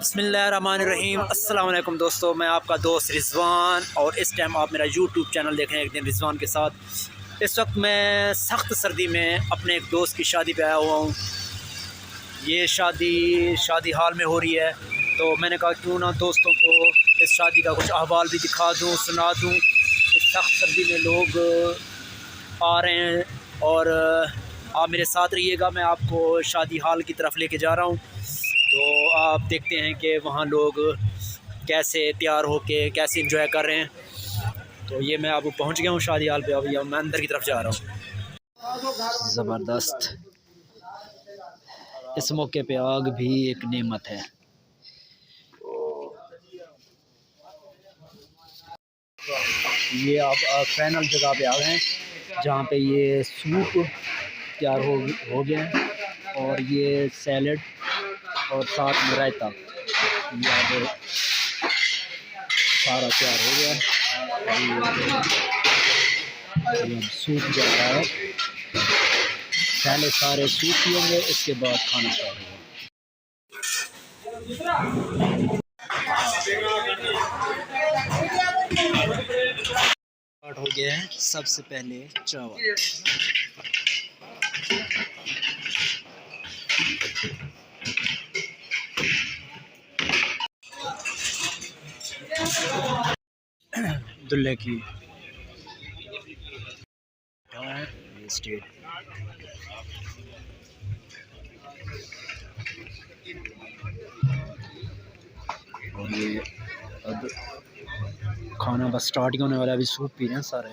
बिस्मिल्लाहिर्रहमानिर्रहीम। अस्सलाम वालेकुम दोस्तों, मैं आपका दोस्त रिज़वान और इस टाइम आप मेरा यूट्यूब चैनल देख रहे हैं एक दिन रिज़वान के साथ। इस वक्त मैं सख्त सर्दी में अपने एक दोस्त की शादी पे आया हुआ हूँ। ये शादी हाल में हो रही है, तो मैंने कहा क्यों ना दोस्तों को इस शादी का कुछ अहवाल भी दिखा दूँ, सुना दूँ। इस सख्त सर्दी में लोग आ रहे हैं और आप मेरे साथ रहिएगा। मैं आपको शादी हाल की तरफ लेके जा रहा हूँ, तो आप देखते हैं कि वहाँ लोग कैसे तैयार होके कैसे एंजॉय कर रहे हैं। तो ये मैं अब पहुँच गया हूँ शादी हाल पे। अभी मैं अंदर की तरफ जा रहा हूँ। ज़बरदस्त, इस मौके पे आग भी एक नेमत है। ये आप फाइनल जगह पे आ गए हैं जहाँ पे ये सूप तैयार हो गए हैं और ये सैलड और साथ में रायता, ये अब सारा तैयार हो गया है। अब सूप जा रहा है, पहले सारे सूप पिएंगे, इसके बाद खाना स्टार्ट होगा। स्टार्ट हो गया है। सबसे पहले चावल, दुल्हे की स्टेट, और ये अब खाना बस स्टार्ट ही होने वाला है। अभी सूप पी रहे हैं सारे।